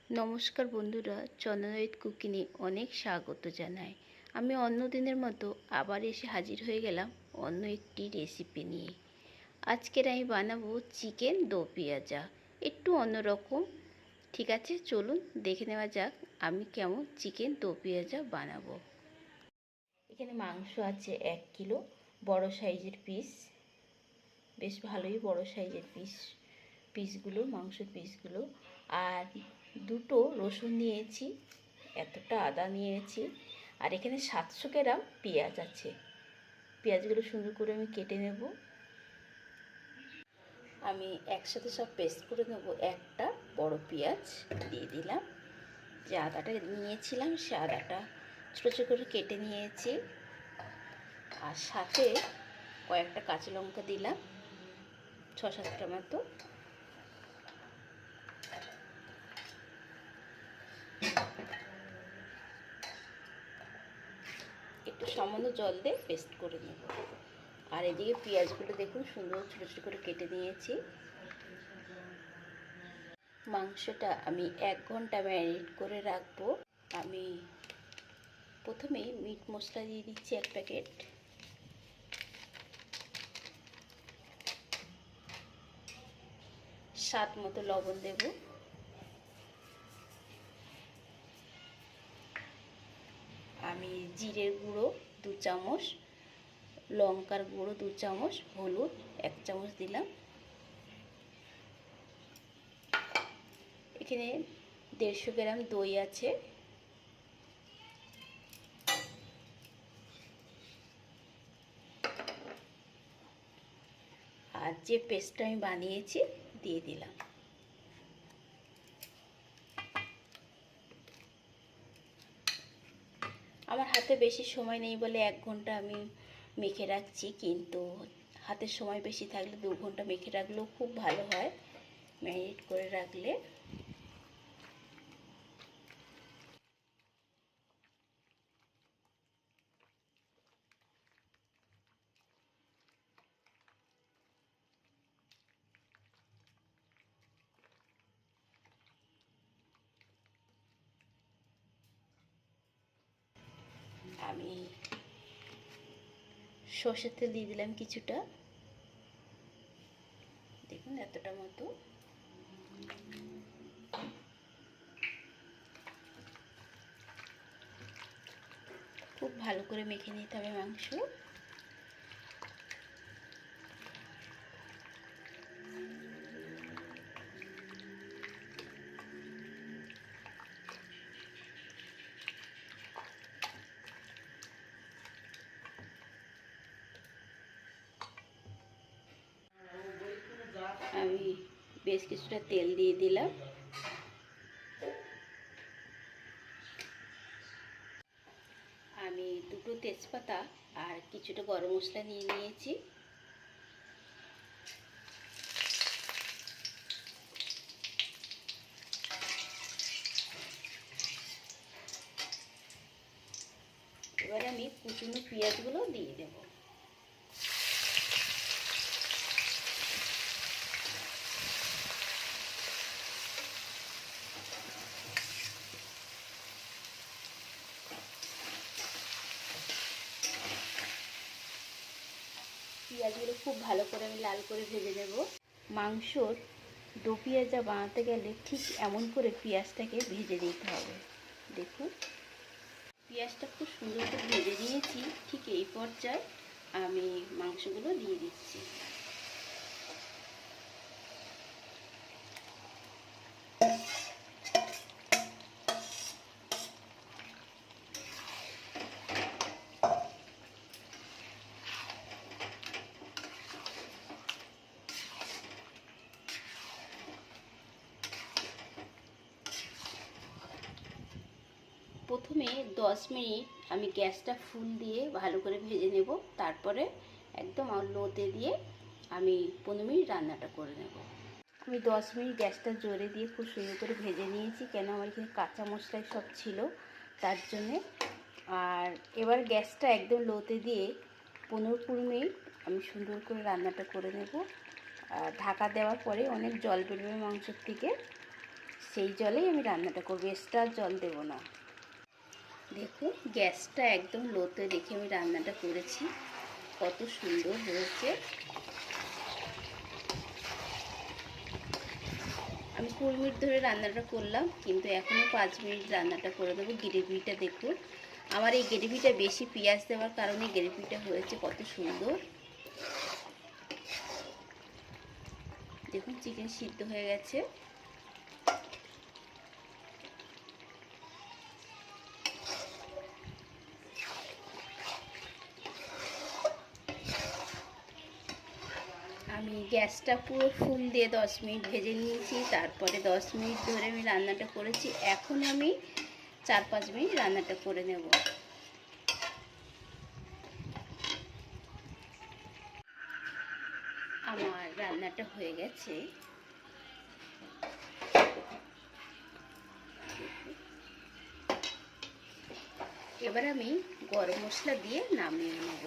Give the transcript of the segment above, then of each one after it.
নমস্কার বন্ধুরা, চন্দনাইট কুকিংয়ে অনেক স্বাগত জানাই। আমি অন্য দিনের মতো আবার এসে হাজির হয়ে গেলাম অন্য একটি রেসিপি নিয়ে। আজকের আমি বানাবো চিকেন দো পেঁয়াজা, একটু অন্যরকম। ঠিক আছে, চলুন দেখে নেওয়া যাক আমি কেমন চিকেন দো পেঁয়াজা বানাবো। এখানে মাংস আছে 1 কিলো, বড় সাইজের পিস, বেশ ভালোই বড় সাইজের পিসগুলো, মাংসের পিসগুলো। আর দুটো রসুন নিয়েছি, এতটা আদা নিয়েছি, আর এখানে 700 গ্রাম পেঁয়াজ আছে। পেঁয়াজগুলো সুন্দর করে আমি কেটে নেব। আমি একসাথে সব পেস্ট করে নেব। একটা বড় পেঁয়াজ দিয়ে দিলাম। যে আদাটা নিয়েছিলাম সে আদাটা ছোটো ছোটো করে কেটে নিয়েছি, আর সাথে কয়েকটা কাঁচা লঙ্কা দিলাম, 6-7টা মতো। একটু সামান্য জল দিয়ে পেস্ট করে নেব। আর এদিকে পেঁয়াজগুলো দেখুন সুন্দর ছোটো ছোটো করে কেটে নিয়েছি। মাংসটা আমি 1 ঘন্টা ম্যারিনেট করে রাখবো। আমি প্রথমেই মিট মশলা দিয়ে দিচ্ছি 1 প্যাকেট, স্বাদ মতো লবণ দেব, আমি জিরের গুঁড়ো 2 চামচ, লঙ্কার গুঁড়ো 2 চামচ, হলুদ 1 চামচ দিলাম। এখানে 150 গ্রাম দই আছে, আর যে পেস্টটা আমি বানিয়েছি দিয়ে দিলাম। আমার হাতে বেশি সময় নেই বলে 1 ঘন্টা আমি মেখে রাখছি, কিন্তু হাতের সময় বেশি থাকলে 2 ঘন্টা মেখে রাখলেও খুব ভালো হয় ম্যারিনেট করে রাখলে। আমি সর্ষের তেল দিয়ে দিলাম কিছুটা, দেখুন এতটা মতো। খুব ভালো করে মেখে নিতে হবে মাংস। আমি বেশ কিছুটা তেল দিয়ে দিলাম। আমি 2টো তেজপাতা আর কিছুটা গরম মশলা নিয়ে নিয়েছি। এবার আমি কুচনো পেঁয়াজগুলো দিয়ে দেব। পেঁয়াজগুলো খুব ভালো করে আমি লাল করে ভেজে নেব। মাংসর দো পেঁয়াজা বানাতে গেলে ঠিক এমন করে পেঁয়াজটাকে ভেজে নিতে হবে। দেখুন পেঁয়াজটা খুব সুন্দর করে ভেজে নিয়েছি। ঠিক এই পর্যায়ে আমি মাংসগুলো দিয়ে দিচ্ছি। প্রথমে 10 মিনিট আমি গ্যাসটা ফুল দিয়ে ভালো করে ভেজে নেব, তারপরে একদম লোতে দিয়ে আমি 15 মিনিট রান্নাটা করে নেব। আমি 10 মিনিট গ্যাসটা জোরে দিয়ে খুব সুন্দর করে ভেজে নিয়েছি, কেন আমার এখানে কাঁচা মশলাই সব ছিল তার জন্যে। আর এবার গ্যাসটা একদম লোতে দিয়ে 15-20 মিনিট আমি সুন্দর করে রান্নাটা করে নেব। আর ঢাকা দেওয়ার পরে অনেক জল বেরোবে মাংসের থেকে, সেই জলেই আমি রান্নাটা করবো, এক্সট্রা জল দেবো না। দেখুন গ্যাসটা একদম লোতে রেখে আমি রান্নাটা করেছি, কত সুন্দর হয়েছে। আমি 20 মিনিট ধরে রান্নাটা করলাম, কিন্তু এখনও 5 মিনিট রান্নাটা করে দেবো। গ্রেভিটা দেখুন, আমার এই গ্রেভিটা বেশি পেঁয়াজ দেওয়ার কারণে গ্রেভিটা হয়েছে কত সুন্দর। দেখুন চিকেন সিদ্ধ হয়ে গেছে। আমি গ্যাসটা পুরো ফুল দিয়ে 10 মিনিট ভেজে নিয়েছি, তারপরে 10 মিনিট ধরে আমি রান্নাটা করেছি। এখন আমি 4-5 মিনিট রান্নাটা করে নেব। আমার রান্নাটা হয়ে গেছে। এবার আমি গরম মশলা দিয়ে নামিয়ে নেব।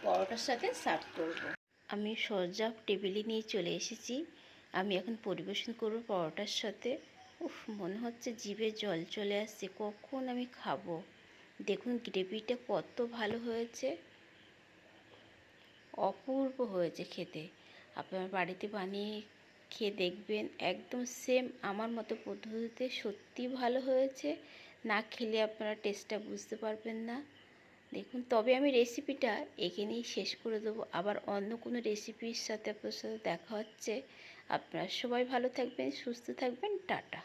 পরোটার সাথে সার্ভ করব। আমি সজ্জা টেবিলে নিয়ে চলে এসেছি। আমি এখন পরিবেশন করব পরোটার সাথে। উফ, মনে হচ্ছে জিভে জল চলে আসছে, কখন আমি খাবো। দেখুন গ্রেভিটা কত ভালো হয়েছে, অপূর্ব হয়েছে খেতে। আপনার বাড়িতে বানিয়ে খেয়ে দেখবেন, একদম সেম আমার মতো পদ্ধতিতে সত্যি ভালো হয়েছে। না খেলে আপনারা টেস্টটা বুঝতে পারবেন না। দেখুন, তবে আমি রেসিপিটা এখানেই শেষ করে দেবো। আবার অন্য কোনো রেসিপির সাথে আপনার সাথে দেখা হচ্ছে। আপনারা সবাই ভালো থাকবেন, সুস্থ থাকবেন, টাটা।